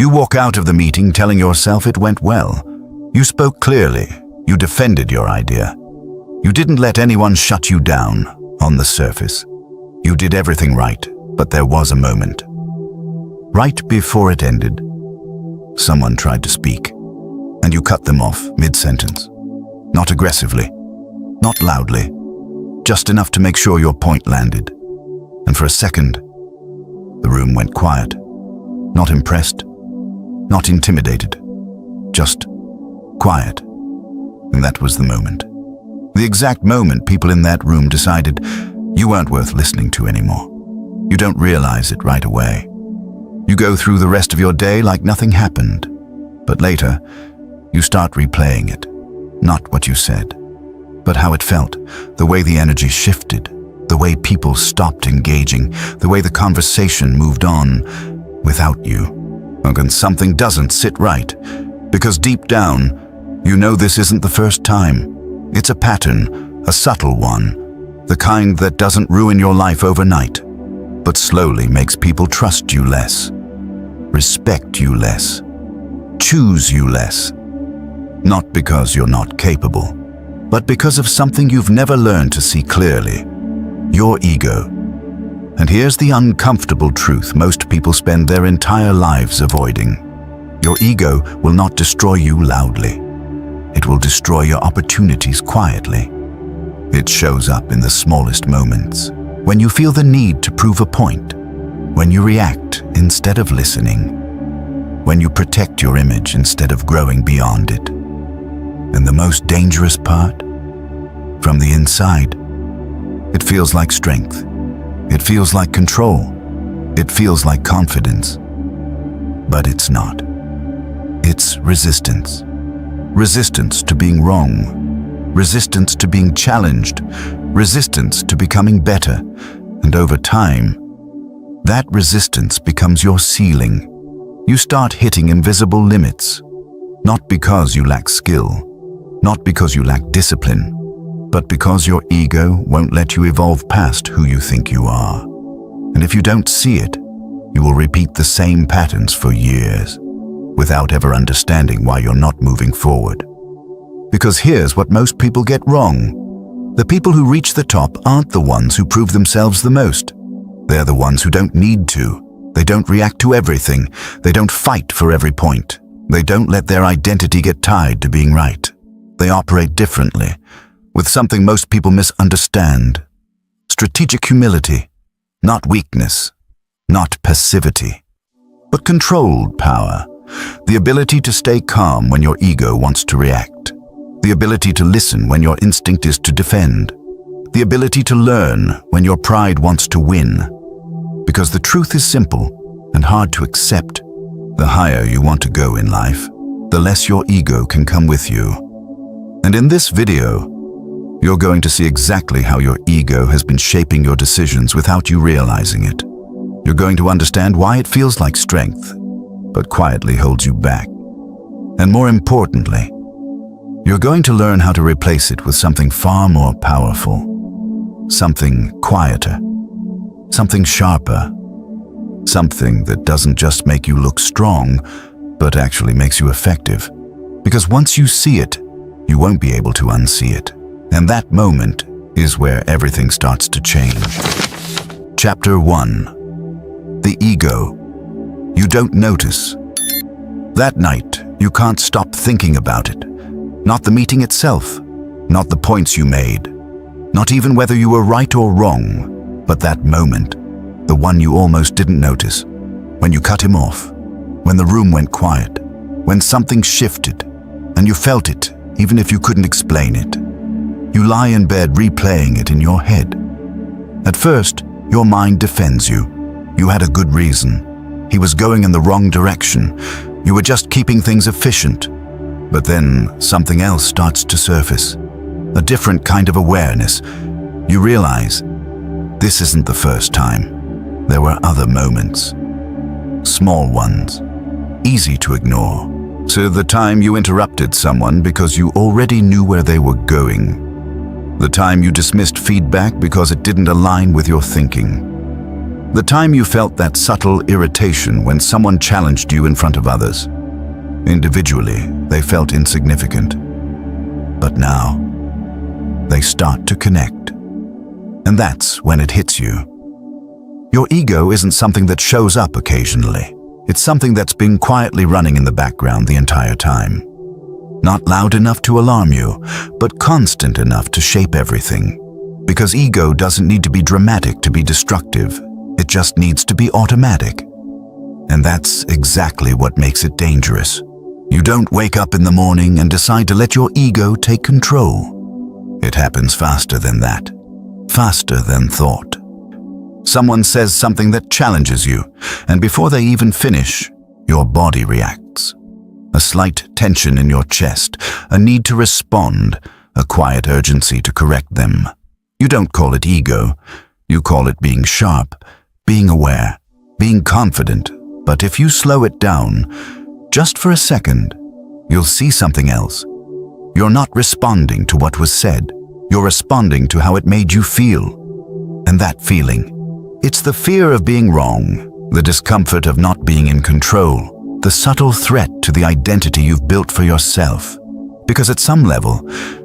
You walk out of the meeting telling yourself it went well. You spoke clearly. You defended your idea. You didn't let anyone shut you down on the surface. You did everything right, but there was a moment. Right before it ended, someone tried to speak, and you cut them off mid-sentence. Not aggressively, not loudly, just enough to make sure your point landed. And for a second, the room went quiet. Not impressed, not intimidated, just quiet. And that was the moment. The exact moment people in that room decided you weren't worth listening to anymore. You don't realize it right away. You go through the rest of your day like nothing happened. But later, you start replaying it. Not what you said, but how it felt, the way the energy shifted, the way people stopped engaging, the way the conversation moved on without you. And something doesn't sit right, because deep down, you know this isn't the first time. It's a pattern, a subtle one, the kind that doesn't ruin your life overnight, but slowly makes people trust you less, respect you less, choose you less. Not because you're not capable, but because of something you've never learned to see clearly, your ego. And here's the uncomfortable truth most people spend their entire lives avoiding. Your ego will not destroy you loudly. It will destroy your opportunities quietly. It shows up in the smallest moments, when you feel the need to prove a point, when you react instead of listening, when you protect your image instead of growing beyond it. And the most dangerous part? From the inside, it feels like strength. It feels like control. It feels like confidence. But it's not. It's resistance. Resistance to being wrong. Resistance to being challenged. Resistance to becoming better. And over time, that resistance becomes your ceiling. You start hitting invisible limits. Not because you lack skill, not because you lack discipline, but because your ego won't let you evolve past who you think you are. And if you don't see it, you will repeat the same patterns for years, without ever understanding why you're not moving forward. Because here's what most people get wrong. The people who reach the top aren't the ones who prove themselves the most. They're the ones who don't need to. They don't react to everything. They don't fight for every point. They don't let their identity get tied to being right. They operate differently, with something most people misunderstand. Strategic humility, not weakness, not passivity, but controlled power. The ability to stay calm when your ego wants to react. The ability to listen when your instinct is to defend. The ability to learn when your pride wants to win. Because the truth is simple and hard to accept. The higher you want to go in life, the less your ego can come with you. And in this video, you're going to see exactly how your ego has been shaping your decisions without you realizing it. You're going to understand why it feels like strength, but quietly holds you back. And more importantly, you're going to learn how to replace it with something far more powerful, something quieter, something sharper, something that doesn't just make you look strong, but actually makes you effective. Because once you see it, you won't be able to unsee it. And that moment is where everything starts to change. Chapter 1. The ego. You don't notice. That night, you can't stop thinking about it. Not the meeting itself, not the points you made, not even whether you were right or wrong, but that moment, the one you almost didn't notice, when you cut him off, when the room went quiet, when something shifted, and you felt it, even if you couldn't explain it. You lie in bed replaying it in your head. At first, your mind defends you. You had a good reason. He was going in the wrong direction. You were just keeping things efficient. But then something else starts to surface. A different kind of awareness. You realize, this isn't the first time. There were other moments. Small ones. Easy to ignore. So the time you interrupted someone because you already knew where they were going. The time you dismissed feedback because it didn't align with your thinking. The time you felt that subtle irritation when someone challenged you in front of others. Individually, they felt insignificant. But now, they start to connect. And that's when it hits you. Your ego isn't something that shows up occasionally. It's something that's been quietly running in the background the entire time. Not loud enough to alarm you, but constant enough to shape everything. Because ego doesn't need to be dramatic to be destructive. It just needs to be automatic. And that's exactly what makes it dangerous. You don't wake up in the morning and decide to let your ego take control. It happens faster than that. Faster than thought. Someone says something that challenges you, and before they even finish, your body reacts. A slight tension in your chest, a need to respond, a quiet urgency to correct them. You don't call it ego. You call it being sharp, being aware, being confident. But if you slow it down, just for a second, you'll see something else. You're not responding to what was said. You're responding to how it made you feel. And that feeling, it's the fear of being wrong, the discomfort of not being in control, the subtle threat to the identity you've built for yourself. Because at some level,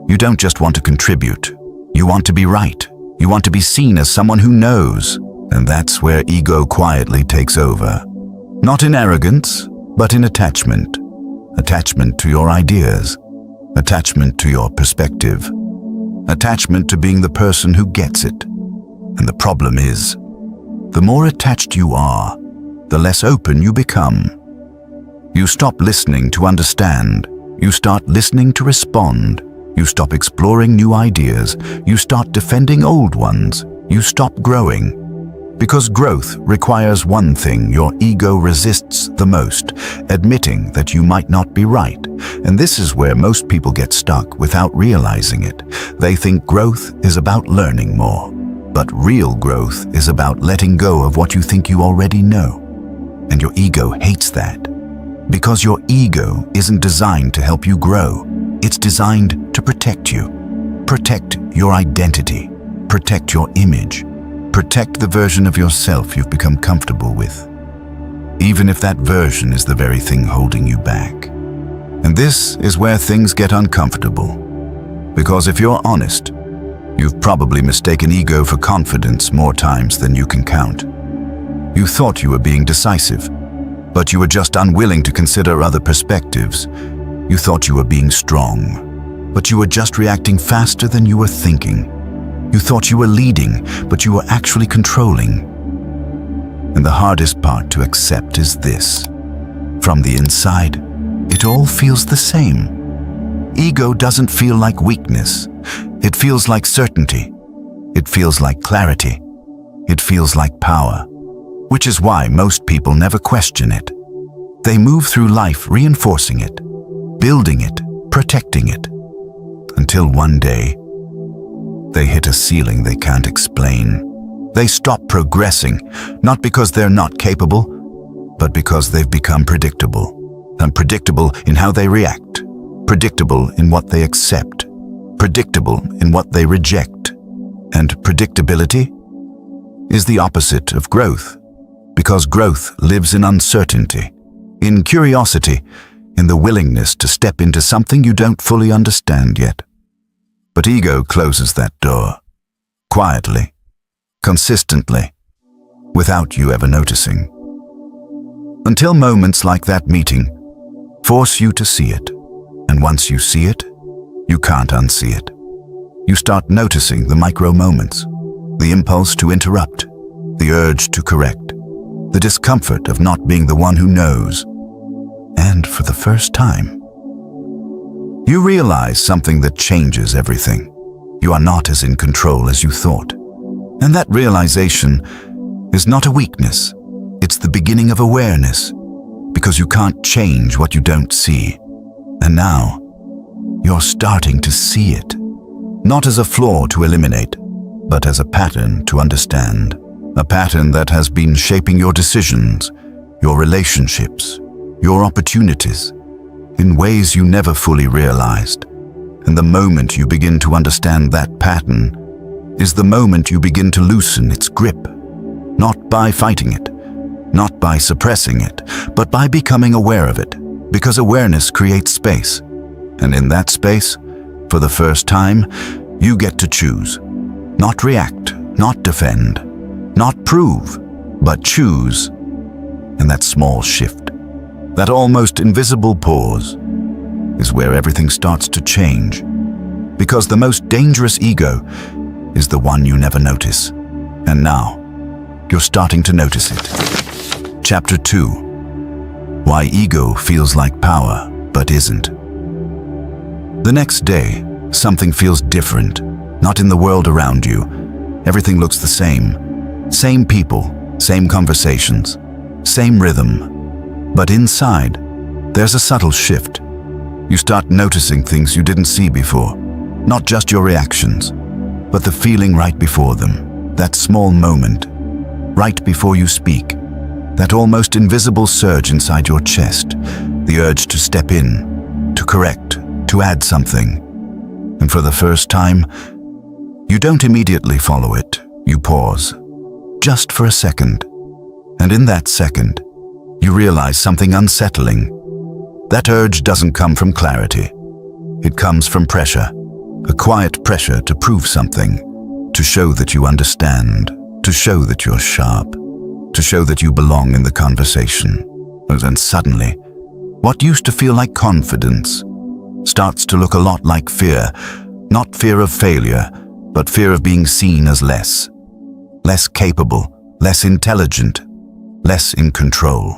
you don't just want to contribute. You want to be right. You want to be seen as someone who knows. And that's where ego quietly takes over. Not in arrogance, but in attachment. Attachment to your ideas. Attachment to your perspective. Attachment to being the person who gets it. And the problem is, the more attached you are, the less open you become. You stop listening to understand. You start listening to respond. You stop exploring new ideas. You start defending old ones. You stop growing. Because growth requires one thing your ego resists the most, admitting that you might not be right. And this is where most people get stuck without realizing it. They think growth is about learning more. But real growth is about letting go of what you think you already know. And your ego hates that. Because your ego isn't designed to help you grow. It's designed to protect you. Protect your identity. Protect your image. Protect the version of yourself you've become comfortable with. Even if that version is the very thing holding you back. And this is where things get uncomfortable. Because if you're honest, you've probably mistaken ego for confidence more times than you can count. You thought you were being decisive, but you were just unwilling to consider other perspectives. You thought you were being strong, but you were just reacting faster than you were thinking. You thought you were leading, but you were actually controlling. And the hardest part to accept is this. From the inside, it all feels the same. Ego doesn't feel like weakness. It feels like certainty. It feels like clarity. It feels like power. Which is why most people never question it. They move through life reinforcing it, building it, protecting it. Until one day, they hit a ceiling they can't explain. They stop progressing, not because they're not capable, but because they've become predictable. Unpredictable in how they react, predictable in what they accept, predictable in what they reject. And predictability is the opposite of growth, because growth lives in uncertainty, in curiosity, in the willingness to step into something you don't fully understand yet. But ego closes that door, quietly, consistently, without you ever noticing. Until moments like that meeting force you to see it. And once you see it, you can't unsee it. You start noticing the micro moments, the impulse to interrupt, the urge to correct, the discomfort of not being the one who knows. And for the first time, you realize something that changes everything. You are not as in control as you thought. And that realization is not a weakness. It's the beginning of awareness, because you can't change what you don't see. And now, you're starting to see it. Not as a flaw to eliminate, but as a pattern to understand. A pattern that has been shaping your decisions, your relationships, your opportunities, in ways you never fully realized. And the moment you begin to understand that pattern is the moment you begin to loosen its grip. not by fighting it, not by suppressing it, but by becoming aware of it, because awareness creates space. And in that space, for the first time, you get to choose. Not react, not defend, not prove, but choose. And that small shift, that almost invisible pause, is where everything starts to change. Because the most dangerous ego is the one you never notice. And now, you're starting to notice it. Chapter 2. Why ego feels like power, but isn't. The next day, something feels different. Not in the world around you. Everything looks the same. Same people, same conversations, same rhythm. But inside, there's a subtle shift. You start noticing things you didn't see before. Not just your reactions, but the feeling right before them. That small moment, right before you speak. That almost invisible surge inside your chest. The urge to step in, to correct, to add something. And for the first time, you don't immediately follow it. You pause, just for a second. And in that second, you realize something unsettling. That urge doesn't come from clarity. It comes from pressure. A quiet pressure to prove something, to show that you understand, to show that you're sharp, to show that you belong in the conversation. And then suddenly, what used to feel like confidence starts to look a lot like fear. Not fear of failure, but fear of being seen as less capable, less intelligent, less in control.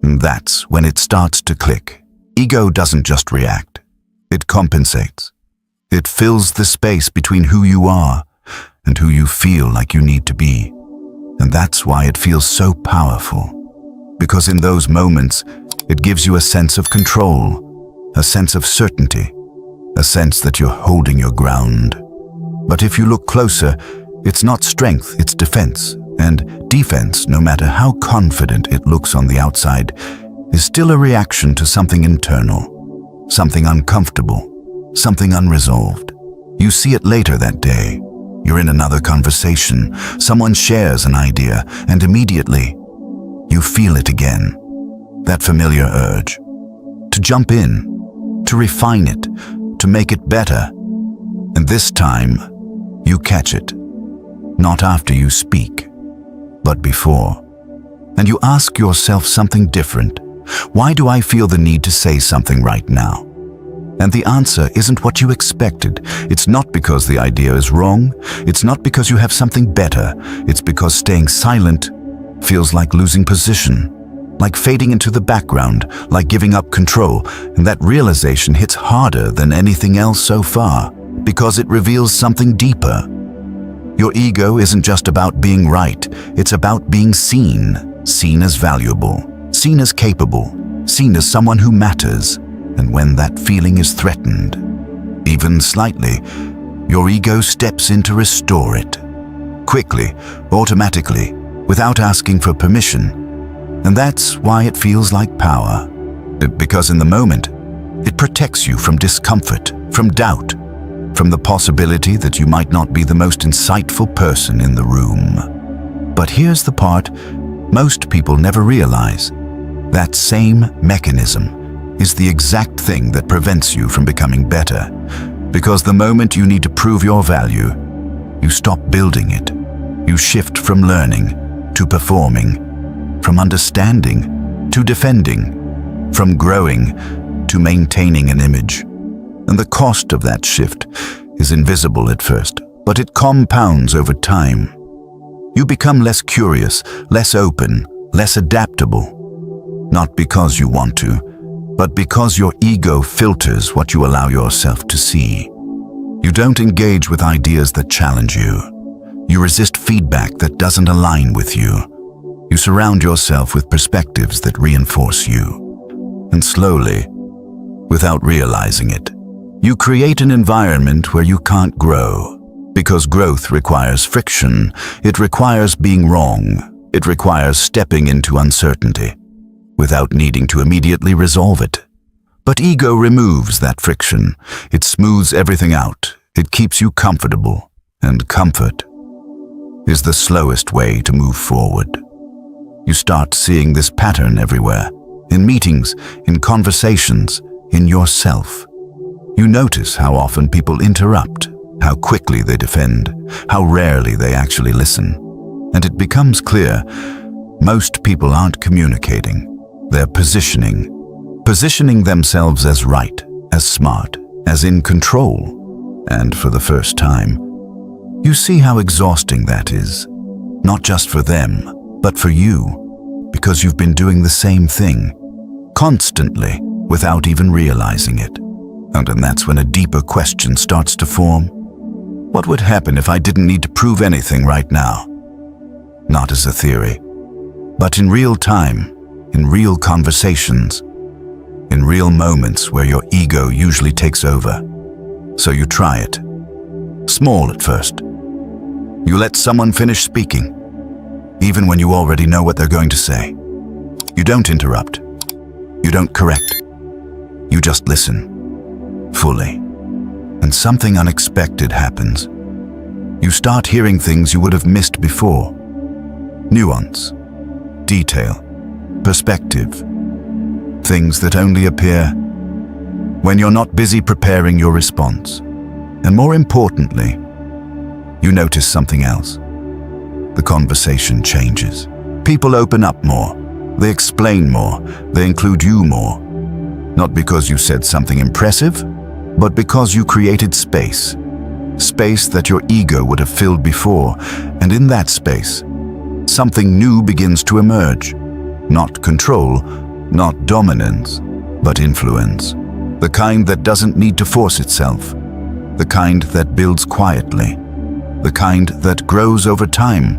And that's when it starts to click. Ego doesn't just react, it compensates. It fills the space between who you are and who you feel like you need to be. And that's why it feels so powerful. Because in those moments, it gives you a sense of control, a sense of certainty, a sense that you're holding your ground. But if you look closer, it's not strength, it's defense. And defense, no matter how confident it looks on the outside, is still a reaction to something internal, something uncomfortable, something unresolved. You see it later that day. You're in another conversation, someone shares an idea, and immediately, you feel it again. That familiar urge. To jump in, to refine it, to make it better. And this time, you catch it. Not after you speak, but before. And you ask yourself something different. Why do I feel the need to say something right now? And the answer isn't what you expected. It's not because the idea is wrong. It's not because you have something better. It's because staying silent feels like losing position, like fading into the background, like giving up control. And that realization hits harder than anything else so far, because it reveals something deeper. Your ego isn't just about being right. It's about being seen, seen as valuable, seen as capable, seen as someone who matters. And when that feeling is threatened, even slightly, your ego steps in to restore it. Quickly, automatically, without asking for permission. And that's why it feels like power. Because in the moment, it protects you from discomfort, from doubt, from the possibility that you might not be the most insightful person in the room. But here's the part most people never realize. That same mechanism is the exact thing that prevents you from becoming better. Because the moment you need to prove your value, you stop building it. You shift from learning to performing, from understanding to defending, from growing to maintaining an image. And the cost of that shift is invisible at first, but it compounds over time. You become less curious, less open, less adaptable. Not because you want to, but because your ego filters what you allow yourself to see. You don't engage with ideas that challenge you. You resist feedback that doesn't align with you. You surround yourself with perspectives that reinforce you. And slowly, without realizing it, you create an environment where you can't grow. Because growth requires friction. It requires being wrong. It requires stepping into uncertainty, without needing to immediately resolve it. But ego removes that friction. It smooths everything out. It keeps you comfortable, and comfort is the slowest way to move forward. You start seeing this pattern everywhere, in meetings, in conversations, in yourself. You notice how often people interrupt, how quickly they defend, how rarely they actually listen. And it becomes clear, most people aren't communicating. They're positioning themselves as right, as smart, as in control. And for the first time, you see how exhausting that is. Not just for them, but for you, because you've been doing the same thing, constantly, without even realizing it. And then that's when a deeper question starts to form. What would happen if I didn't need to prove anything right now? Not as a theory, but in real time, in real conversations, in real moments where your ego usually takes over. So you try it. Small at first. You let someone finish speaking, even when you already know what they're going to say. You don't interrupt. You don't correct. You just listen, fully. And something unexpected happens. You start hearing things you would have missed before. Nuance, detail, perspective. Things that only appear when you're not busy preparing your response. And more importantly, you notice something else. The conversation changes. People open up more. They explain more. They include you more. Not because you said something impressive, but because you created space. Space that your ego would have filled before. And in that space, something new begins to emerge. Not control, not dominance, but influence. The kind that doesn't need to force itself. The kind that builds quietly. The kind that grows over time.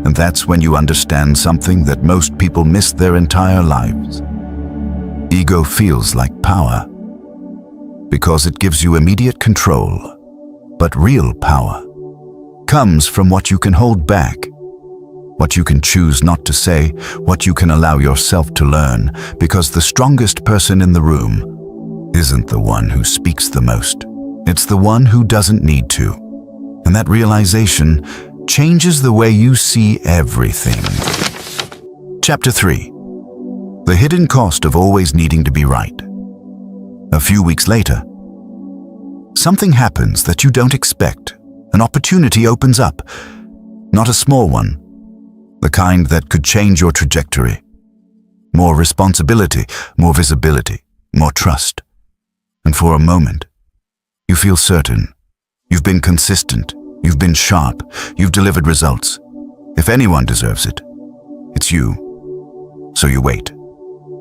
And that's when you understand something that most people miss their entire lives. Ego feels like power, because it gives you immediate control. But real power comes from what you can hold back, what you can choose not to say, what you can allow yourself to learn, because the strongest person in the room isn't the one who speaks the most. It's the one who doesn't need to. And that realization changes the way you see everything. Chapter 3. The hidden cost of always needing to be right. A few weeks later, something happens that you don't expect. An opportunity opens up. Not a small one. The kind that could change your trajectory. More responsibility, more visibility, more trust. And for a moment, you feel certain. You've been consistent. You've been sharp. You've delivered results. If anyone deserves it, it's you. So you wait,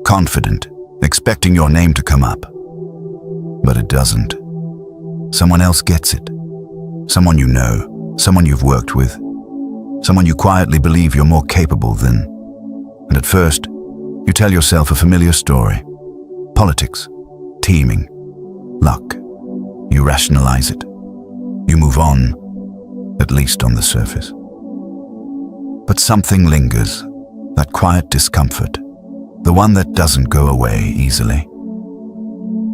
confident, expecting your name to come up. But it doesn't. Someone else gets it. Someone you know, someone you've worked with, someone you quietly believe you're more capable than. And at first, you tell yourself a familiar story. Politics, teaming, luck. You rationalize it. You move on, at least on the surface. But something lingers, that quiet discomfort, the one that doesn't go away easily.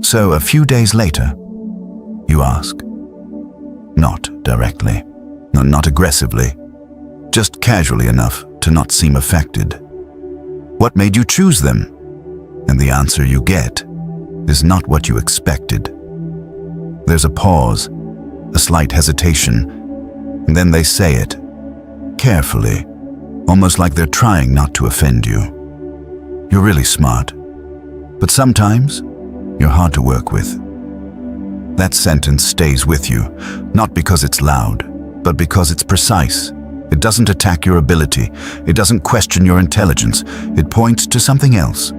So a few days later, you ask. Not directly, not aggressively, just casually enough to not seem affected. What made you choose them? And the answer you get is not what you expected. There's a pause, a slight hesitation, and then they say it, carefully, almost like they're trying not to offend you. You're really smart, but sometimes you're hard to work with. That sentence stays with you, not because it's loud, but because it's precise. It doesn't attack your ability. It doesn't question your intelligence. It points to something else.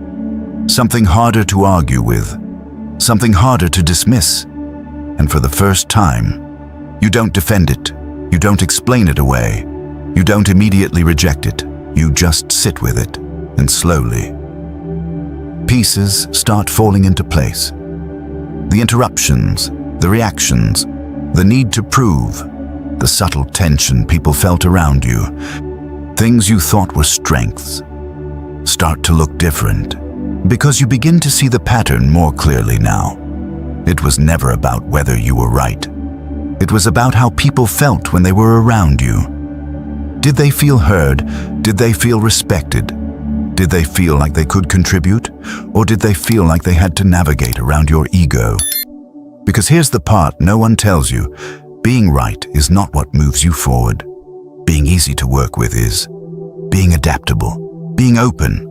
Something harder to argue with. Something harder to dismiss. And for the first time, you don't defend it. You don't explain it away. You don't immediately reject it. You just sit with it, and slowly, pieces start falling into place. The interruptions, the reactions, the need to prove, the subtle tension people felt around you, things you thought were strengths, start to look different, because you begin to see the pattern more clearly now. It was never about whether you were right. It was about how people felt when they were around you. Did they feel heard? Did they feel respected? Did they feel like they could contribute? Or did they feel like they had to navigate around your ego? Because here's the part no one tells you. Being right is not what moves you forward. Being easy to work with is. Being adaptable, being open,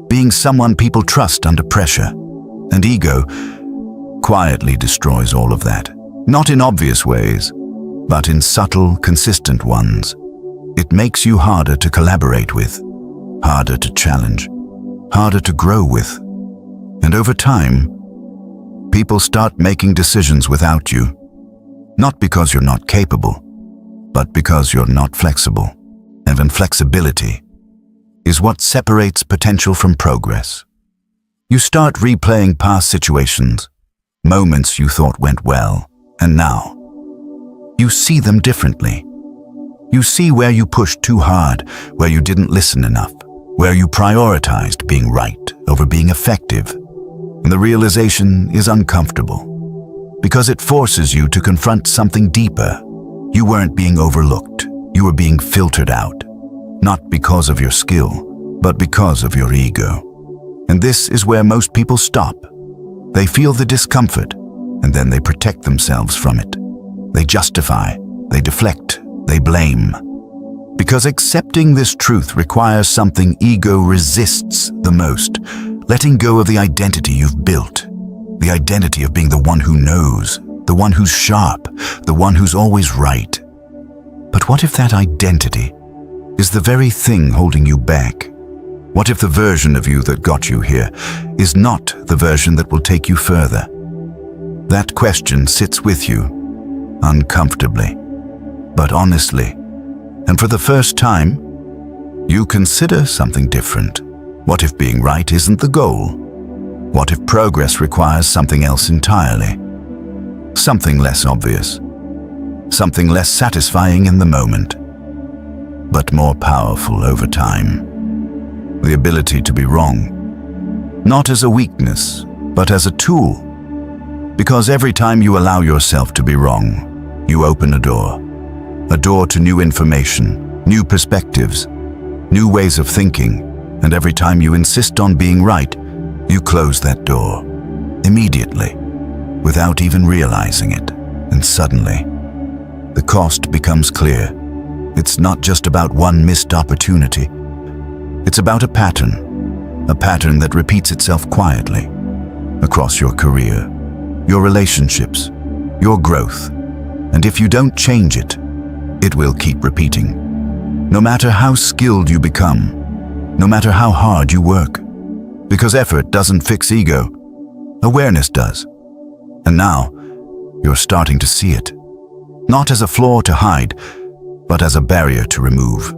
being someone people trust under pressure. And ego quietly destroys all of that. Not in obvious ways, but in subtle, consistent ones. It makes you harder to collaborate with, harder to challenge, harder to grow with. And over time, people start making decisions without you. Not because you're not capable, but because you're not flexible. And inflexibility is what separates potential from progress. You start replaying past situations, moments you thought went well, and now you see them differently. You see where you pushed too hard, where you didn't listen enough, where you prioritized being right over being effective. And the realization is uncomfortable, because it forces you to confront something deeper. You weren't being overlooked, you were being filtered out, not because of your skill, but because of your ego. And this is where most people stop. They feel the discomfort, and then they protect themselves from it. They justify, they deflect, they blame. Because accepting this truth requires something ego resists the most, letting go of the identity you've built, the identity of being the one who knows, the one who's sharp, the one who's always right. But what if that identity is the very thing holding you back? What if the version of you that got you here is not the version that will take you further? That question sits with you, uncomfortably, but honestly. And for the first time, you consider something different. What if being right isn't the goal? What if progress requires something else entirely? Something less obvious, something less satisfying in the moment, but more powerful over time. The ability to be wrong, not as a weakness, but as a tool. Because every time you allow yourself to be wrong, you open a door to new information, new perspectives, new ways of thinking, and every time you insist on being right, you close that door, immediately, without even realizing it. And suddenly, the cost becomes clear. It's not just about one missed opportunity. It's about a pattern that repeats itself quietly across your career, your relationships, your growth. And if you don't change it, it will keep repeating. No matter how skilled you become, no matter how hard you work. Because effort doesn't fix ego, awareness does. And now, you're starting to see it. Not as a flaw to hide, but as a barrier to remove.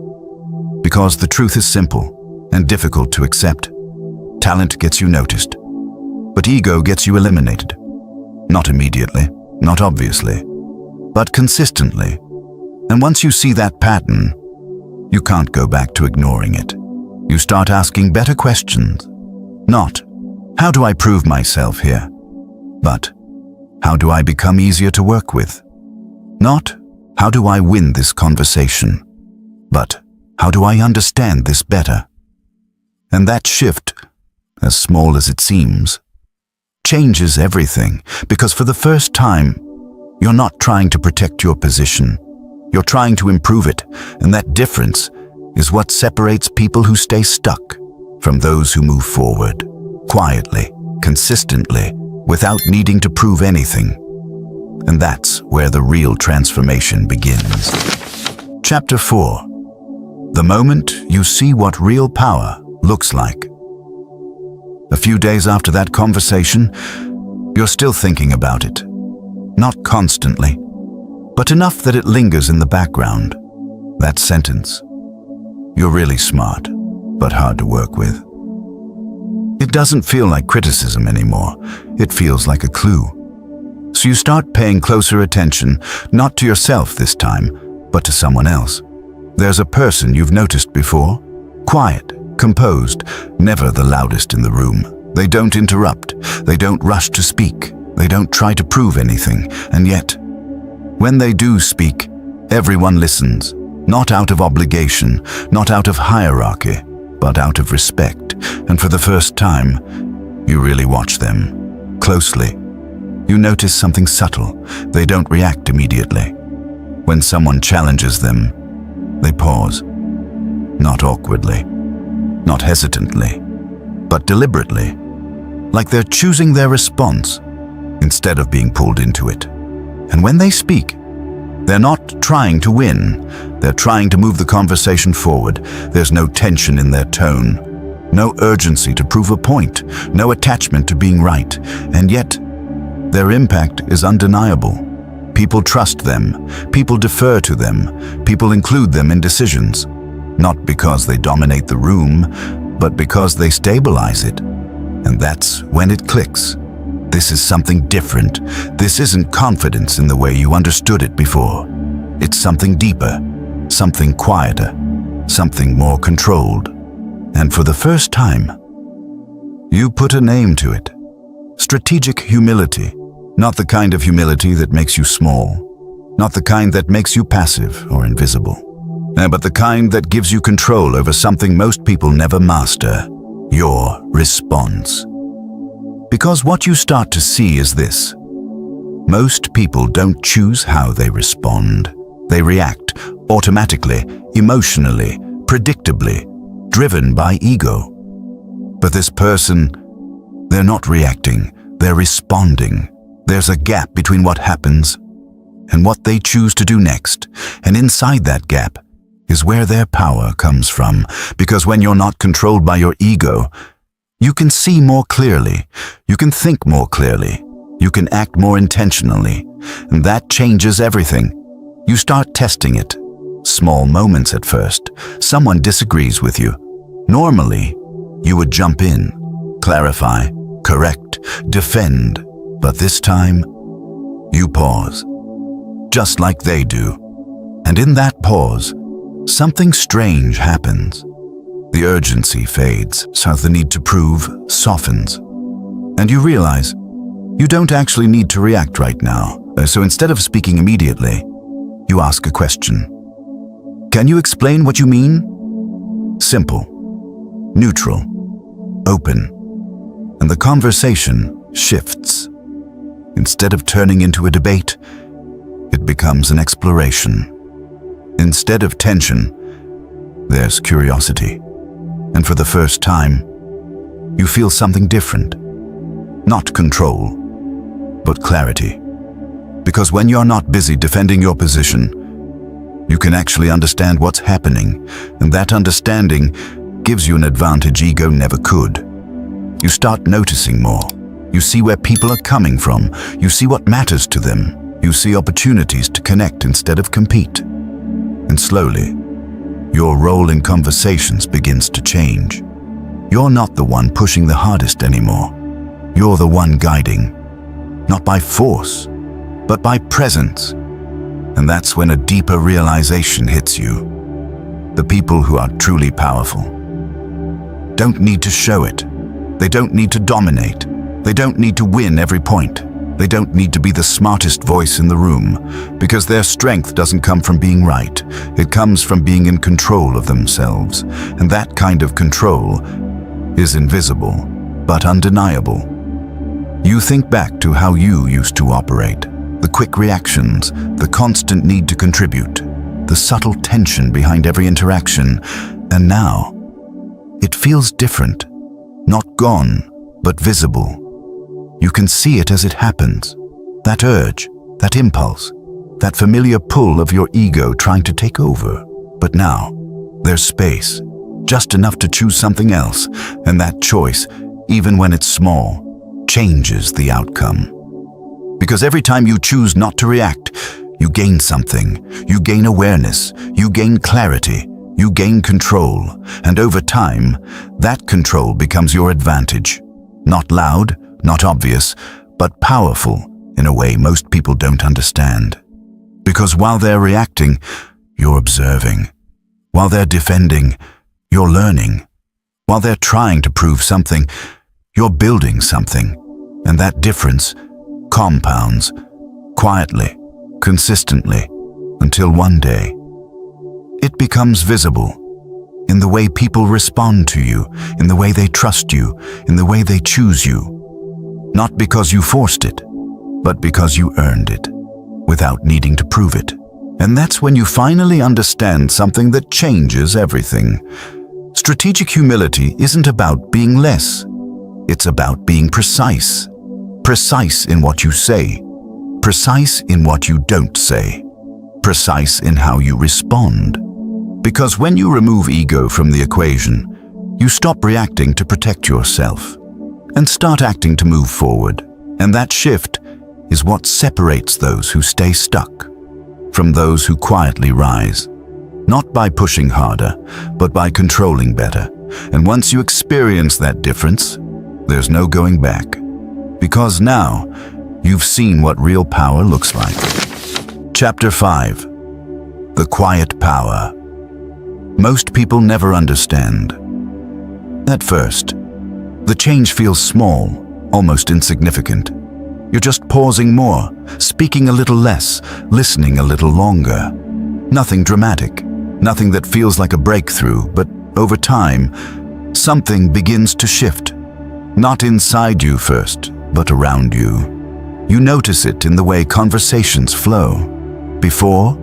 Because the truth is simple and difficult to accept. Talent gets you noticed, but ego gets you eliminated. Not immediately, not obviously, but consistently. And once you see that pattern, you can't go back to ignoring it. You start asking better questions. Not, how do I prove myself here? But, how do I become easier to work with? Not, how do I win this conversation? But, how do I understand this better? And that shift, as small as it seems, changes everything, because for the first time, you're not trying to protect your position. You're trying to improve it, and that difference is what separates people who stay stuck from those who move forward, quietly, consistently, without needing to prove anything. And that's where the real transformation begins. Chapter 4. The moment you see what real power looks like. A few days after that conversation, you're still thinking about it. Not constantly, but enough that it lingers in the background. That sentence. You're really smart, but hard to work with. It doesn't feel like criticism anymore. It feels like a clue. So you start paying closer attention, not to yourself this time, but to someone else. There's a person you've noticed before. Quiet, composed, never the loudest in the room. They don't interrupt. They don't rush to speak. They don't try to prove anything. And yet, when they do speak, everyone listens. Not out of obligation, not out of hierarchy, but out of respect. And for the first time, you really watch them closely. You notice something subtle. They don't react immediately. When someone challenges them, they pause. Not awkwardly, not hesitantly, but deliberately, like they're choosing their response instead of being pulled into it. And when they speak, they're not trying to win. They're trying to move the conversation forward. There's no tension in their tone, no urgency to prove a point, no attachment to being right. And yet, their impact is undeniable. People trust them. People defer to them. People include them in decisions. Not because they dominate the room, but because they stabilize it. And that's when it clicks. This is something different. This isn't confidence in the way you understood it before. It's something deeper, something quieter, something more controlled. And for the first time, you put a name to it. Strategic humility. Not the kind of humility that makes you small. Not the kind that makes you passive or invisible. But the kind that gives you control over something most people never master: your response. Because what you start to see is this. Most people don't choose how they respond. They react automatically, emotionally, predictably, driven by ego. But this person, they're not reacting, they're responding. There's a gap between what happens and what they choose to do next. And inside that gap is where their power comes from. Because when you're not controlled by your ego, you can see more clearly, you can think more clearly, you can act more intentionally, and that changes everything. You start testing it. Small moments at first. Someone disagrees with you. Normally, you would jump in, clarify, correct, defend, but this time, you pause, just like they do. And in that pause, something strange happens. The urgency fades, so the need to prove softens. And you realize you don't actually need to react right now. So instead of speaking immediately, you ask a question. Can you explain what you mean? Simple, neutral, open. And the conversation shifts. Instead of turning into a debate, it becomes an exploration. Instead of tension, there's curiosity. And for the first time, you feel something different. Not control, but clarity. Because when you're not busy defending your position, you can actually understand what's happening, and that understanding gives you an advantage ego never could. You start noticing more. You see where people are coming from. You see what matters to them. You see opportunities to connect instead of compete. And slowly, your role in conversations begins to change. You're not the one pushing the hardest anymore. You're the one guiding, not by force, but by presence. And that's when a deeper realization hits you. The people who are truly powerful don't need to show it. They don't need to dominate. They don't need to win every point. They don't need to be the smartest voice in the room, because their strength doesn't come from being right. It comes from being in control of themselves. And that kind of control is invisible, but undeniable. You think back to how you used to operate. The quick reactions, the constant need to contribute, the subtle tension behind every interaction. And now, it feels different. Not gone, but visible. You can see it as it happens. That urge, that impulse, that familiar pull of your ego trying to take over. But now, there's space, just enough to choose something else, and that choice, even when it's small, changes the outcome. Because every time you choose not to react, you gain something. You gain awareness, you gain clarity, you gain control, and over time, that control becomes your advantage. Not loud, not obvious, but powerful in a way most people don't understand. Because while they're reacting, you're observing. While they're defending, you're learning. While they're trying to prove something, you're building something. And that difference compounds quietly, consistently, until one day, it becomes visible in the way people respond to you, in the way they trust you, in the way they choose you. Not because you forced it, but because you earned it, without needing to prove it. And that's when you finally understand something that changes everything. Strategic humility isn't about being less. It's about being precise. Precise in what you say. Precise in what you don't say. Precise in how you respond. Because when you remove ego from the equation, you stop reacting to protect yourself and start acting to move forward. And that shift is what separates those who stay stuck from those who quietly rise, not by pushing harder, but by controlling better. And once you experience that difference, there's no going back. Because now, you've seen what real power looks like. Chapter 5. The Quiet Power. Most people never understand. At first, the change feels small, almost insignificant. You're just pausing more, speaking a little less, listening a little longer. Nothing dramatic, nothing that feels like a breakthrough, but over time, something begins to shift. Not inside you first, but around you. You notice it in the way conversations flow. Before,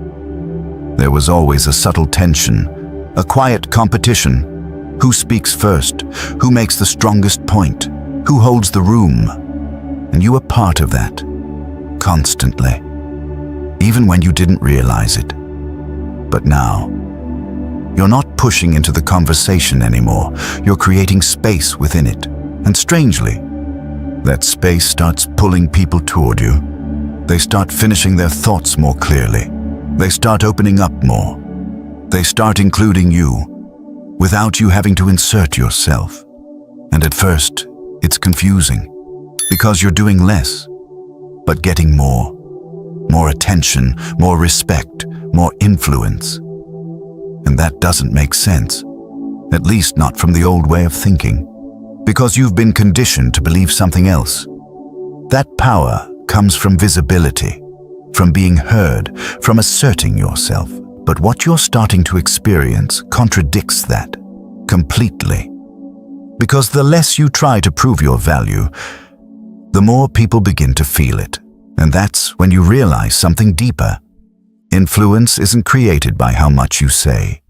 there was always a subtle tension, a quiet competition. Who speaks first? Who makes the strongest point? Who holds the room? And you were part of that, constantly, even when you didn't realize it. But now, you're not pushing into the conversation anymore. You're creating space within it. And strangely, that space starts pulling people toward you. They start finishing their thoughts more clearly. They start opening up more. They start including you, without you having to insert yourself. And at first, it's confusing, because you're doing less, but getting more. More attention, more respect, more influence. And that doesn't make sense, at least not from the old way of thinking, because you've been conditioned to believe something else. That power comes from visibility, from being heard, from asserting yourself. But what you're starting to experience contradicts that completely. Because the less you try to prove your value, the more people begin to feel it. And that's when you realize something deeper. Influence isn't created by how much you say.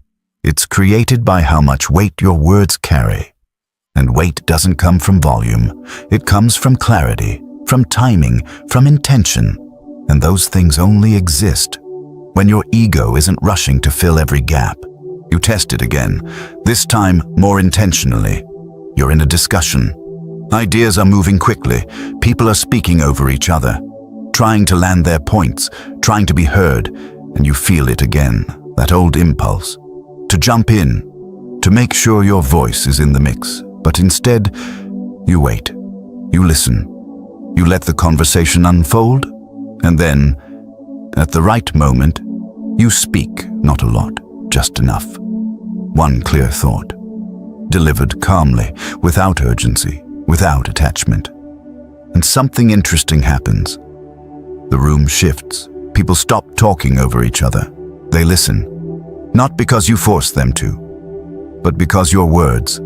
It's created by how much weight your words carry. And weight doesn't come from volume. It comes from clarity, from timing, from intention. And those things only exist when your ego isn't rushing to fill every gap. You test it again, this time more intentionally. You're in a discussion. Ideas are moving quickly. People are speaking over each other, trying to land their points, trying to be heard, and you feel it again, that old impulse, to jump in, to make sure your voice is in the mix. But instead, you wait, you listen, you let the conversation unfold, and then, at the right moment, you speak, not a lot, just enough. One clear thought, delivered calmly, without urgency, without attachment. And something interesting happens. The room shifts. People stop talking over each other. They listen, not because you force them to, but because your words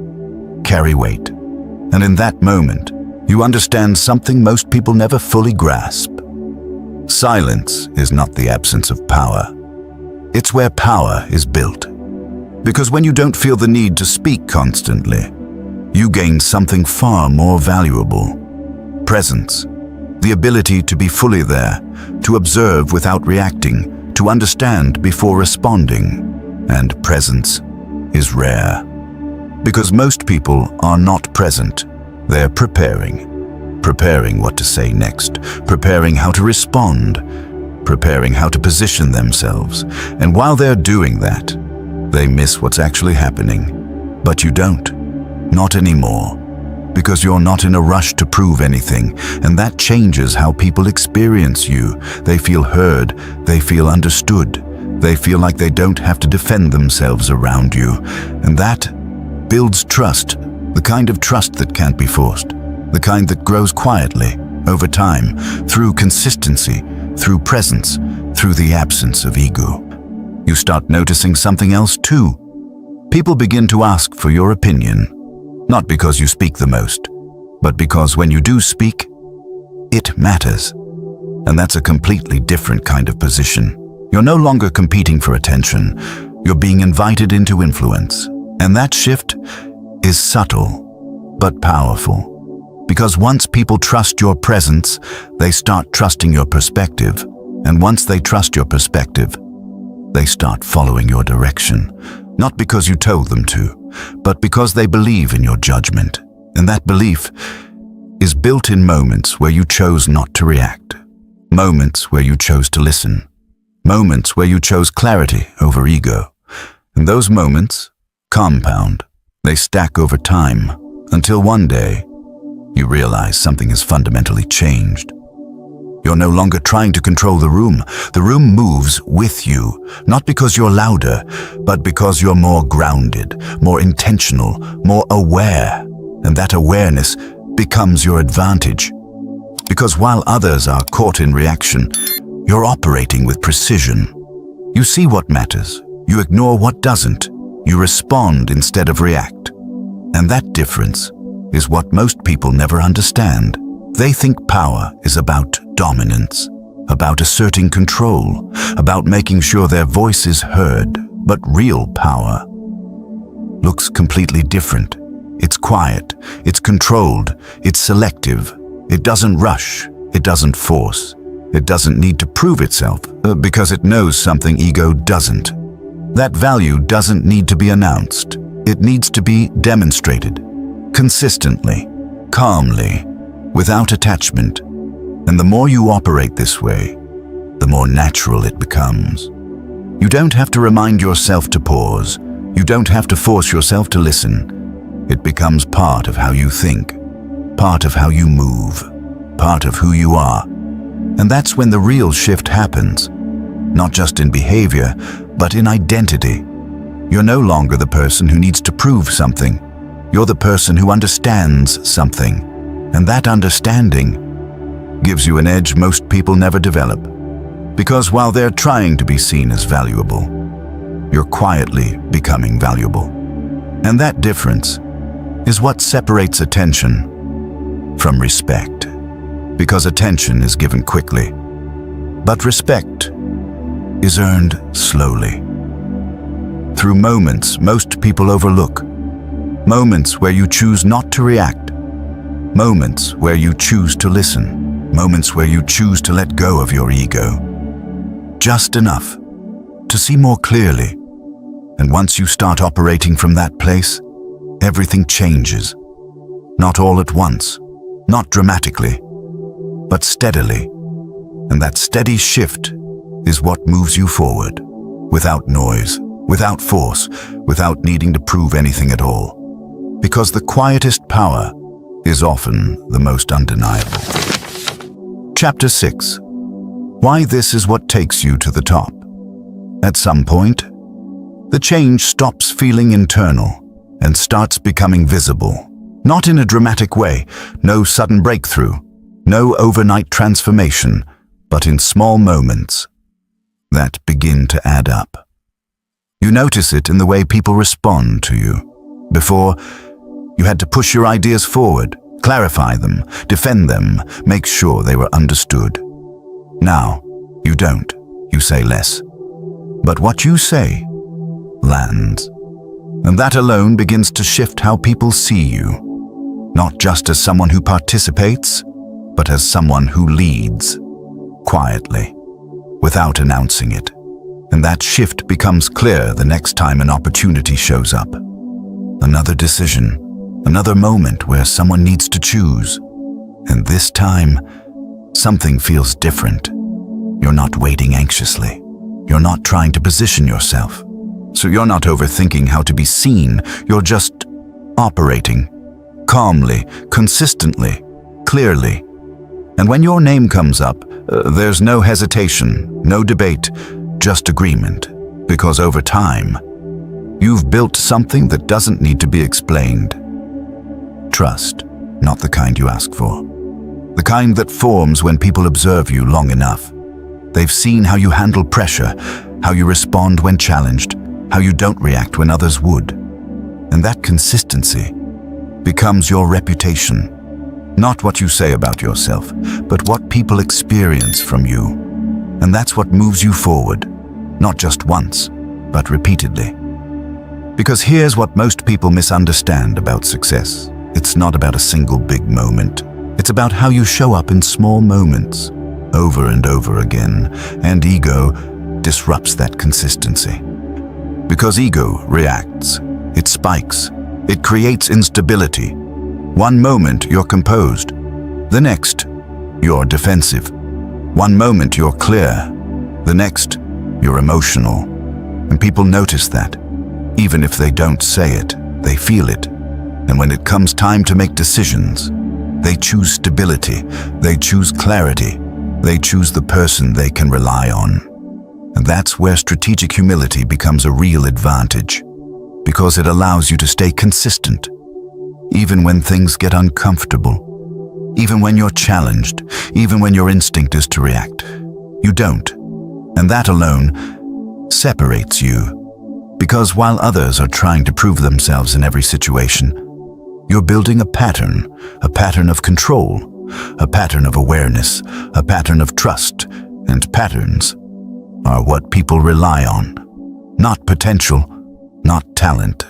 carry weight. And in that moment, you understand something most people never fully grasp. Silence is not the absence of power. It's where power is built. Because when you don't feel the need to speak constantly, you gain something far more valuable. Presence. The ability to be fully there, to observe without reacting, to understand before responding. And presence is rare. Because most people are not present. They're preparing what to say next, preparing how to respond, preparing how to position themselves. And while they're doing that, they miss what's actually happening. But you don't. Not anymore. Because you're not in a rush to prove anything, and that changes how people experience you. They feel heard, they feel understood, they feel like they don't have to defend themselves around you. And that builds trust, the kind of trust that can't be forced. The kind that grows quietly, over time, through consistency, through presence, through the absence of ego. you start noticing something else too. People begin to ask for your opinion, not because you speak the most, but because when you do speak, it matters. And that's a completely different kind of position. You're no longer competing for attention. You're being invited into influence. And that shift is subtle, but powerful. Because once people trust your presence, they start trusting your perspective. And once they trust your perspective, they start following your direction. Not because you told them to, but because they believe in your judgment. And that belief is built in moments where you chose not to react. Moments where you chose to listen. Moments where you chose clarity over ego. And those moments compound. They stack over time until one day you realize something has fundamentally changed. You're no longer trying to control the room. The room moves with you, not because you're louder, but because you're more grounded, more intentional, more aware. And that awareness becomes your advantage. Because while others are caught in reaction, you're operating with precision. You see what matters. You ignore what doesn't. You respond instead of react. And that difference is what most people never understand. They think power is about dominance, about asserting control, about making sure their voice is heard. But real power looks completely different. It's quiet, it's controlled, it's selective. It doesn't rush, it doesn't force. It doesn't need to prove itself because it knows something ego doesn't. That value doesn't need to be announced. It needs to be demonstrated, consistently, calmly, without attachment. And the more you operate this way, the more natural it becomes. You don't have to remind yourself to pause. You don't have to force yourself to listen. It becomes part of how you think, part of how you move, part of who you are. And that's when the real shift happens, not just in behavior, but in identity. You're no longer the person who needs to prove something. You're the person who understands something. And that understanding gives you an edge most people never develop. Because while they're trying to be seen as valuable, you're quietly becoming valuable. And that difference is what separates attention from respect. Because attention is given quickly, but respect is earned slowly. Through moments most people overlook. Moments where you choose not to react. Moments where you choose to listen. Moments where you choose to let go of your ego. Just enough to see more clearly. And once you start operating from that place, everything changes. Not all at once, not dramatically, but steadily. And that steady shift is what moves you forward, without noise, without force, without needing to prove anything at all. Because the quietest power is often the most undeniable. Chapter 6. Why this is what takes you to the top. At some point, the change stops feeling internal and starts becoming visible. Not in a dramatic way, no sudden breakthrough, no overnight transformation, but in small moments that begin to add up. You notice it in the way people respond to you. Before, you had to push your ideas forward, clarify them, defend them, make sure they were understood. Now, you don't. You say less. But what you say lands. And that alone begins to shift how people see you. Not just as someone who participates, but as someone who leads, quietly, without announcing it. And that shift becomes clear the next time an opportunity shows up. Another decision, another moment where someone needs to choose. And this time, something feels different. You're not waiting anxiously. You're not trying to position yourself. So you're not overthinking how to be seen. You're just operating calmly, consistently, clearly. And when your name comes up, there's no hesitation, no debate, just agreement. Because over time, you've built something that doesn't need to be explained. Trust, not the kind you ask for. The kind that forms when people observe you long enough. They've seen how you handle pressure, how you respond when challenged, how you don't react when others would. And that consistency becomes your reputation. Not what you say about yourself, but what people experience from you. And that's what moves you forward, not just once, but repeatedly. Because here's what most people misunderstand about success. It's not about a single big moment. It's about how you show up in small moments, over and over again, and ego disrupts that consistency. Because ego reacts, it spikes, it creates instability. One moment you're composed, the next you're defensive. One moment you're clear, the next you're emotional. And people notice that. Even if they don't say it, they feel it. And when it comes time to make decisions, they choose stability, they choose clarity, they choose the person they can rely on. And that's where strategic humility becomes a real advantage, because it allows you to stay consistent, even when things get uncomfortable, even when you're challenged, even when your instinct is to react. You don't. And that alone separates you. Because while others are trying to prove themselves in every situation, you're building a pattern of control, a pattern of awareness, a pattern of trust, and patterns are what people rely on. Not potential, not talent,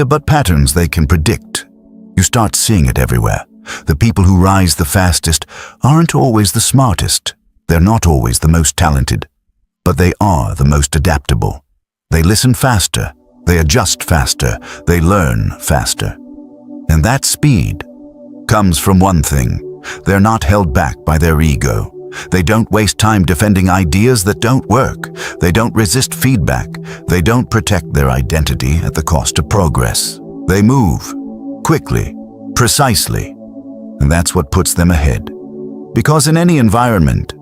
but patterns they can predict. You start seeing it everywhere. The people who rise the fastest aren't always the smartest. They're not always the most talented, but they are the most adaptable. They listen faster, they adjust faster, they learn faster. And that speed comes from one thing. They're not held back by their ego. They don't waste time defending ideas that don't work. They don't resist feedback. They don't protect their identity at the cost of progress. They move quickly, precisely, and that's what puts them ahead. Because in any environment,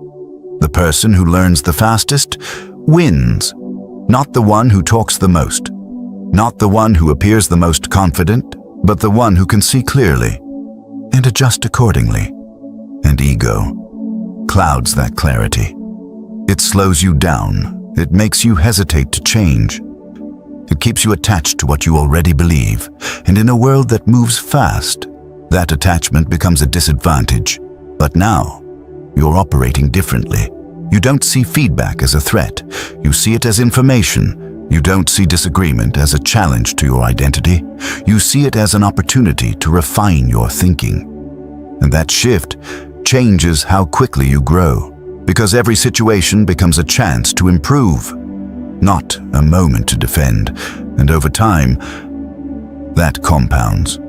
the person who learns the fastest wins. Not the one who talks the most, not the one who appears the most confident, but the one who can see clearly and adjust accordingly. And ego clouds that clarity. It slows you down. It makes you hesitate to change. It keeps you attached to what you already believe. And in a world that moves fast, that attachment becomes a disadvantage. But now, you're operating differently. You don't see feedback as a threat. You see it as information. You don't see disagreement as a challenge to your identity. You see it as an opportunity to refine your thinking. And that shift changes how quickly you grow, because every situation becomes a chance to improve, not a moment to defend. And over time, that compounds.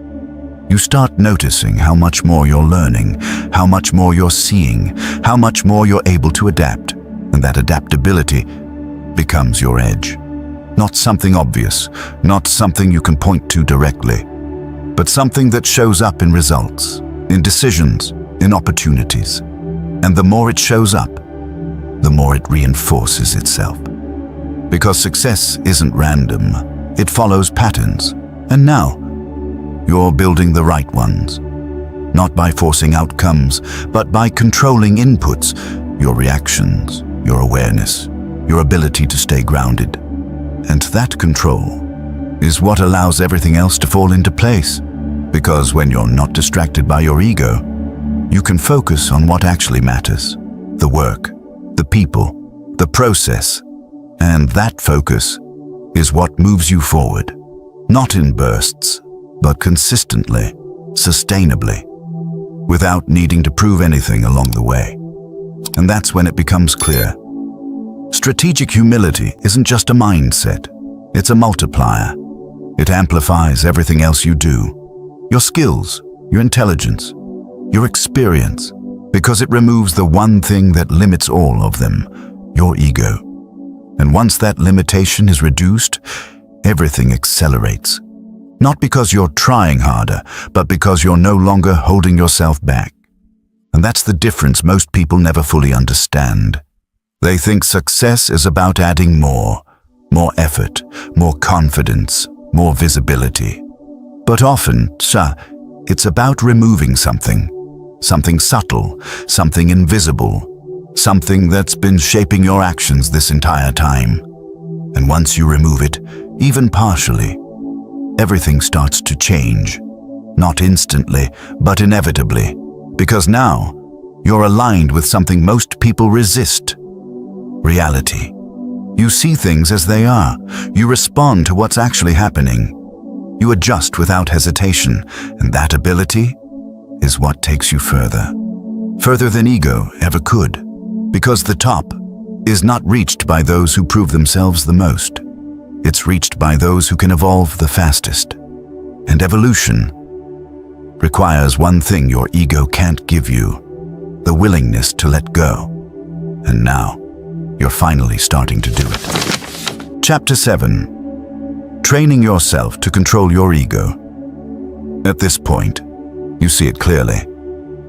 You start noticing how much more you're learning, how much more you're seeing, how much more you're able to adapt, and that adaptability becomes your edge. Not something obvious, not something you can point to directly, but something that shows up in results, in decisions, in opportunities. And the more it shows up, the more it reinforces itself. Because success isn't random, it follows patterns. And now, you're building the right ones, not by forcing outcomes, but by controlling inputs, your reactions, your awareness, your ability to stay grounded. And that control is what allows everything else to fall into place. Because when you're not distracted by your ego, you can focus on what actually matters, the work, the people, the process. And that focus is what moves you forward, not in bursts, but consistently, sustainably, without needing to prove anything along the way. And that's when it becomes clear. Strategic humility isn't just a mindset, it's a multiplier. It amplifies everything else you do, your skills, your intelligence, your experience, because it removes the one thing that limits all of them, your ego. And once that limitation is reduced, everything accelerates. Not because you're trying harder, but because you're no longer holding yourself back. And that's the difference most people never fully understand. They think success is about adding more effort, more confidence, more visibility. But often, it's about removing something subtle, something invisible, something that's been shaping your actions this entire time. And once you remove it, even partially, everything starts to change. Not instantly, but inevitably. Because now, you're aligned with something most people resist. Reality. You see things as they are. You respond to what's actually happening. You adjust without hesitation, and that ability is what takes you further. Further than ego ever could. Because the top is not reached by those who prove themselves the most. It's reached by those who can evolve the fastest. And evolution requires one thing your ego can't give you: the willingness to let go. And now, you're finally starting to do it. Chapter 7. Training yourself to control your ego. At this point, you see it clearly.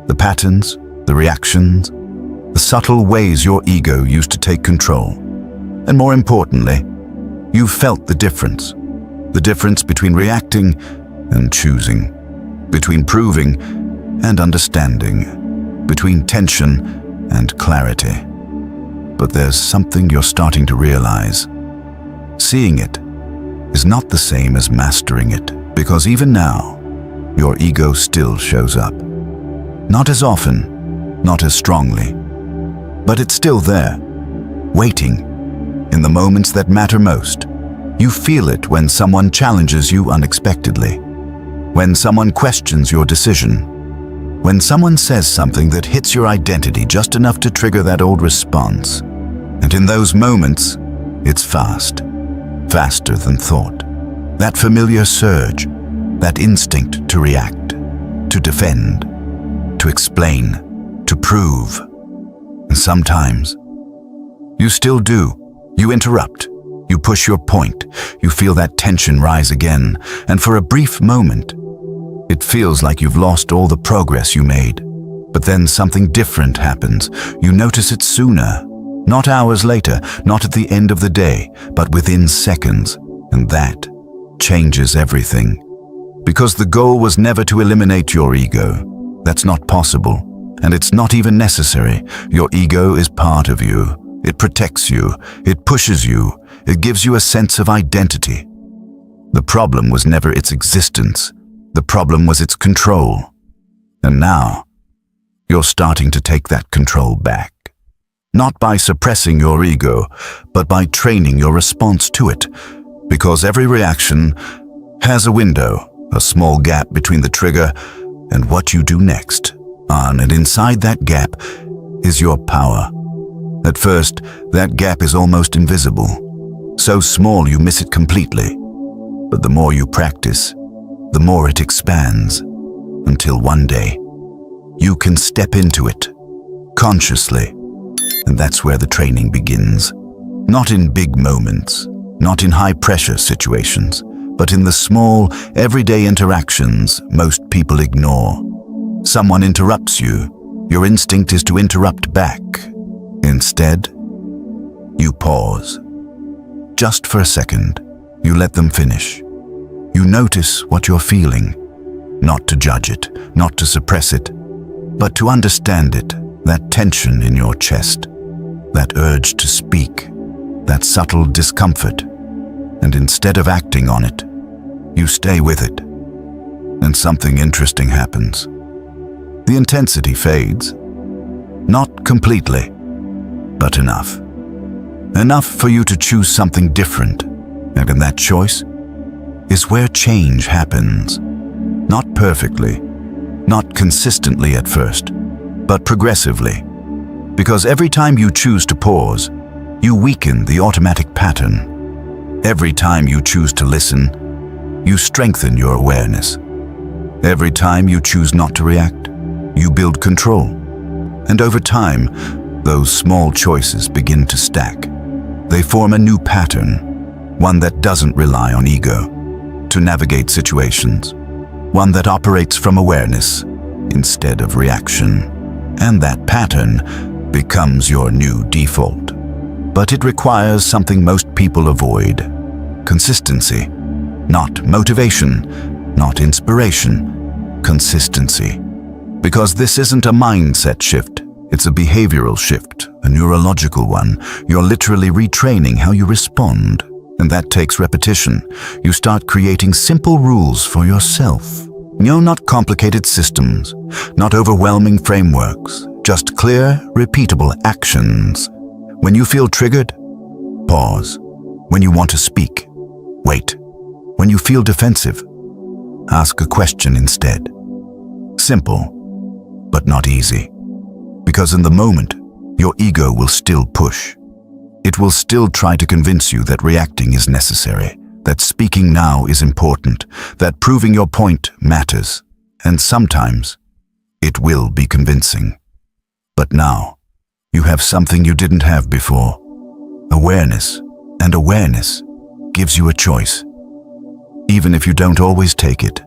The patterns, the reactions, the subtle ways your ego used to take control. And more importantly, you've felt the difference. The difference between reacting and choosing. Between proving and understanding. Between tension and clarity. But there's something you're starting to realize. Seeing it is not the same as mastering it, because even now, your ego still shows up. Not as often, not as strongly, but it's still there, waiting, in the moments that matter most. You feel it when someone challenges you unexpectedly, when someone questions your decision, when someone says something that hits your identity just enough to trigger that old response. And in those moments, it's fast, faster than thought. That familiar surge, that instinct to react, to defend, to explain, to prove. And sometimes, you still do. You interrupt, you push your point, you feel that tension rise again, and for a brief moment, it feels like you've lost all the progress you made. But then something different happens. You notice it sooner. Not hours later, not at the end of the day, but within seconds. And that changes everything. Because the goal was never to eliminate your ego. That's not possible. And it's not even necessary. Your ego is part of you. It protects you. It pushes you. It gives you a sense of identity. The problem was never its existence. The problem was its control. And now, you're starting to take that control back. Not by suppressing your ego, but by training your response to it. Because every reaction has a window, a small gap between the trigger and what you do next. And inside that gap is your power. At first, that gap is almost invisible. So small you miss it completely. But the more you practice, the more it expands. Until one day, you can step into it, consciously. And that's where the training begins. Not in big moments, not in high-pressure situations, but in the small, everyday interactions most people ignore. Someone interrupts you. Your instinct is to interrupt back. Instead, you pause. Just for a second, you let them finish. You notice what you're feeling. Not to judge it, not to suppress it, but to understand it, that tension in your chest. That urge to speak, that subtle discomfort, and instead of acting on it, you stay with it, and something interesting happens. The intensity fades, not completely, but enough. Enough for you to choose something different, and in that choice is where change happens. Not perfectly, not consistently at first, but progressively. Because every time you choose to pause, you weaken the automatic pattern. Every time you choose to listen, you strengthen your awareness. Every time you choose not to react, you build control. And over time, those small choices begin to stack. They form a new pattern, one that doesn't rely on ego to navigate situations, one that operates from awareness instead of reaction. And that pattern becomes your new default. But it requires something most people avoid: consistency. Not motivation, not inspiration, consistency. Because this isn't a mindset shift, it's a behavioral shift, a neurological one. You're literally retraining how you respond. And that takes repetition. You start creating simple rules for yourself. No, not complicated systems, not overwhelming frameworks, just clear, repeatable actions. When you feel triggered, pause. When you want to speak, wait. When you feel defensive, ask a question instead. Simple, but not easy. Because in the moment, your ego will still push. It will still try to convince you that reacting is necessary, that speaking now is important, that proving your point matters. And sometimes, it will be convincing. But now, you have something you didn't have before. Awareness. And awareness gives you a choice. Even if you don't always take it.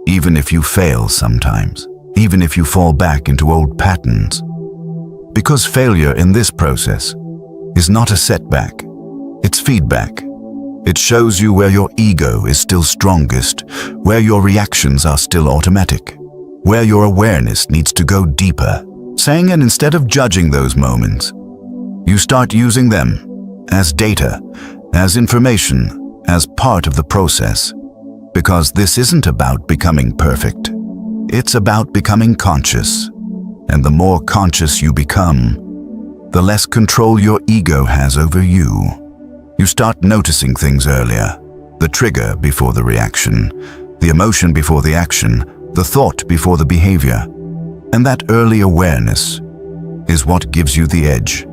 Even if you fail sometimes. Even if you fall back into old patterns. Because failure in this process is not a setback. It's feedback. It shows you where your ego is still strongest, where your reactions are still automatic, where your awareness needs to go deeper. Saying, and instead of judging those moments, you start using them as data, as information, as part of the process. Because this isn't about becoming perfect. It's about becoming conscious. And the more conscious you become, the less control your ego has over you. You start noticing things earlier. The trigger before the reaction, the emotion before the action, the thought before the behavior. And that early awareness is what gives you the edge.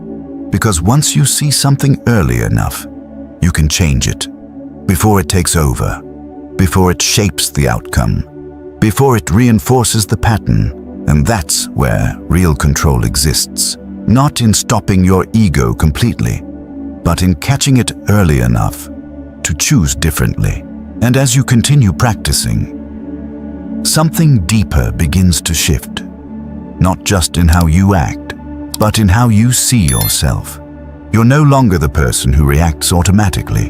Because once you see something early enough, you can change it. Before it takes over, before it shapes the outcome, before it reinforces the pattern. And that's where real control exists. Not in stopping your ego completely, but in catching it early enough to choose differently. And as you continue practicing, something deeper begins to shift. Not just in how you act, but in how you see yourself. You're no longer the person who reacts automatically.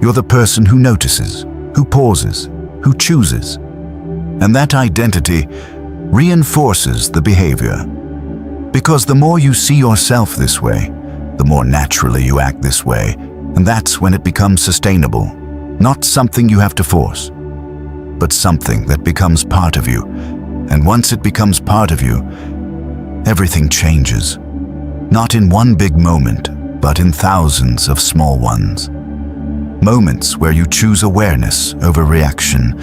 You're the person who notices, who pauses, who chooses. And that identity reinforces the behavior. Because the more you see yourself this way, the more naturally you act this way, and that's when it becomes sustainable. Not something you have to force, but something that becomes part of you. And once it becomes part of you, everything changes. Not in one big moment, but in thousands of small ones. Moments where you choose awareness over reaction.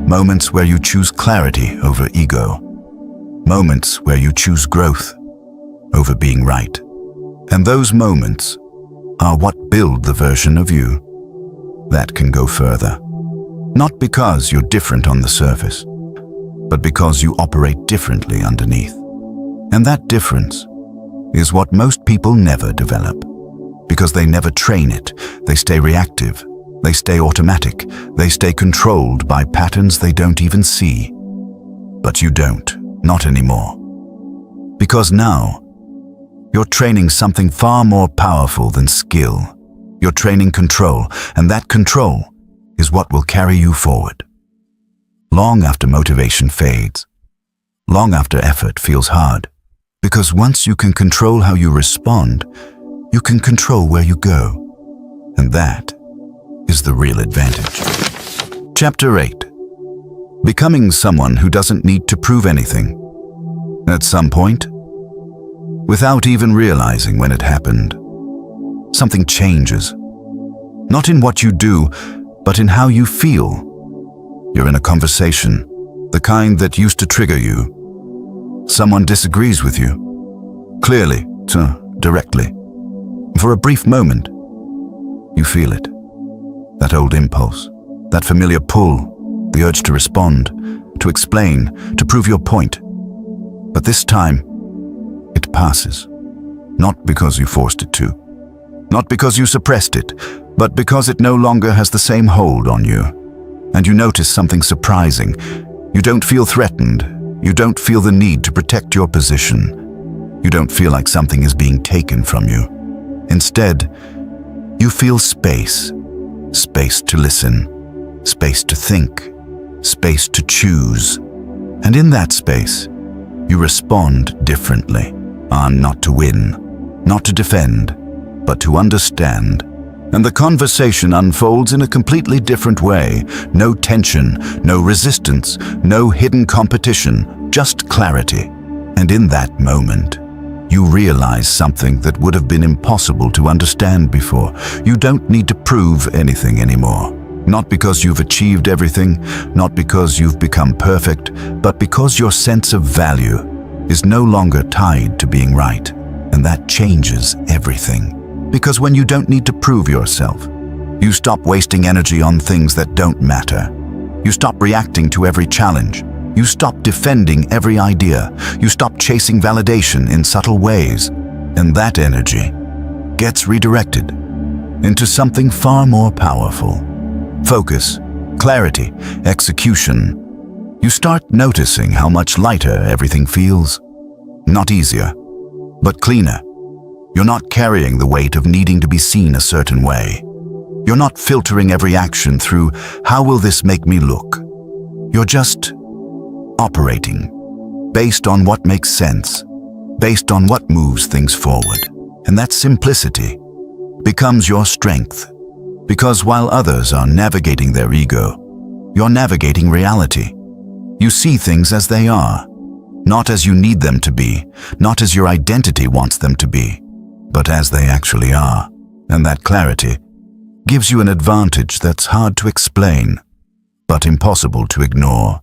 Moments where you choose clarity over ego. Moments where you choose growth over being right. And those moments are what build the version of you that can go further. Not because you're different on the surface, but because you operate differently underneath. And that difference is what most people never develop. Because they never train it. They stay reactive. They stay automatic. They stay controlled by patterns they don't even see. But you don't. Not anymore. Because now, you're training something far more powerful than skill. You're training control, and that control is what will carry you forward. Long after motivation fades. Long after effort feels hard. Because once you can control how you respond, you can control where you go. And that is the real advantage. Chapter 8. Becoming someone who doesn't need to prove anything. At some point, without even realizing when it happened, something changes. Not in what you do, but in how you feel. You're in a conversation, the kind that used to trigger you. Someone disagrees with you, clearly, directly. For a brief moment, you feel it. That old impulse, that familiar pull, the urge to respond, to explain, to prove your point. But this time, it passes. Not because you forced it to. Not because you suppressed it, but because it no longer has the same hold on you. And you notice something surprising. You don't feel threatened. You don't feel the need to protect your position. You don't feel like something is being taken from you. Instead, you feel space. Space to listen. Space to think. Space to choose. And in that space, you respond differently. Not to win, not to defend, but to understand. And the conversation unfolds in a completely different way. No tension, no resistance, no hidden competition, just clarity. And in that moment, you realize something that would have been impossible to understand before. You don't need to prove anything anymore. Not because you've achieved everything, not because you've become perfect, but because your sense of value is no longer tied to being right. And that changes everything. Because when you don't need to prove yourself, you stop wasting energy on things that don't matter. You stop reacting to every challenge. You stop defending every idea. You stop chasing validation in subtle ways. And that energy gets redirected into something far more powerful. Focus, clarity, execution. You start noticing how much lighter everything feels. Not easier, but cleaner. You're not carrying the weight of needing to be seen a certain way. You're not filtering every action through, how will this make me look? You're just operating based on what makes sense, based on what moves things forward. And that simplicity becomes your strength. Because while others are navigating their ego, you're navigating reality. You see things as they are, not as you need them to be, not as your identity wants them to be, but as they actually are. And that clarity gives you an advantage that's hard to explain, but impossible to ignore.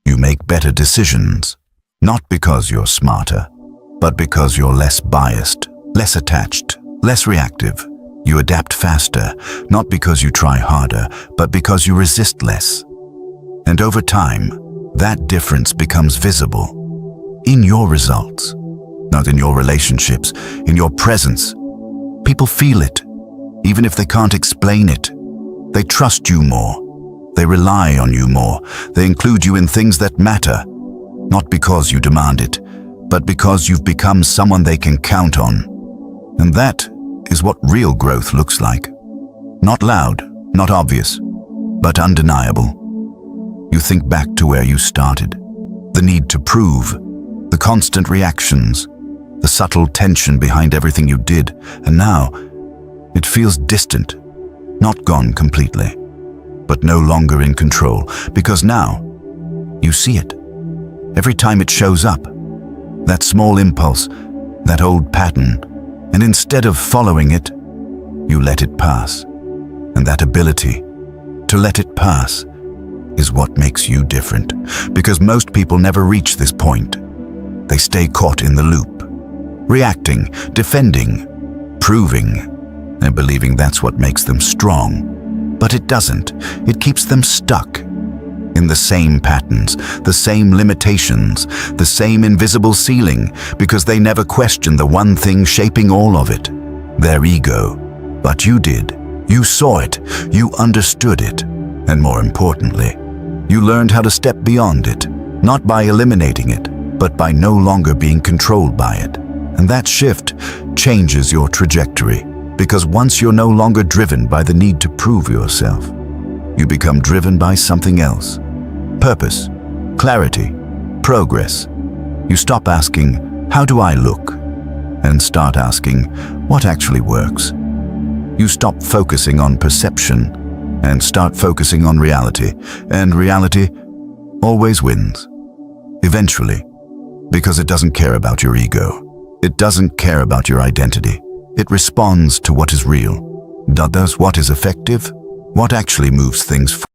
You make better decisions, not because you're smarter, but because you're less biased, less attached, less reactive. You adapt faster, not because you try harder, but because you resist less. And over time, that difference becomes visible in your results, not in your relationships, in your presence. People feel it, even if they can't explain it. They trust you more. They rely on you more. They include you in things that matter, not because you demand it, but because you've become someone they can count on. And that is what real growth looks like. Not loud, not obvious, but undeniable. You think back to where you started. The need to prove, the constant reactions, the subtle tension behind everything you did, and now it feels distant, not gone completely, but no longer in control, because now you see it. Every time it shows up, that small impulse, that old pattern, and instead of following it, you let it pass. And that ability to let it pass is what makes you different, because most people never reach this point. They stay caught in the loop, reacting, defending, proving, and believing that's what makes them strong. But it doesn't. It keeps them stuck in the same patterns, the same limitations, the same invisible ceiling, because they never question the one thing shaping all of it, their ego. But you did. You saw it. You understood it. And more importantly, you learned how to step beyond it, not by eliminating it, but by no longer being controlled by it. And that shift changes your trajectory, because once you're no longer driven by the need to prove yourself, you become driven by something else. Purpose, clarity, progress. You stop asking, how do I look? And start asking, what actually works? You stop focusing on perception and start focusing on reality. And reality always wins. Eventually. Because it doesn't care about your ego. It doesn't care about your identity. It responds to what is real. Does what is effective, what actually moves things forward.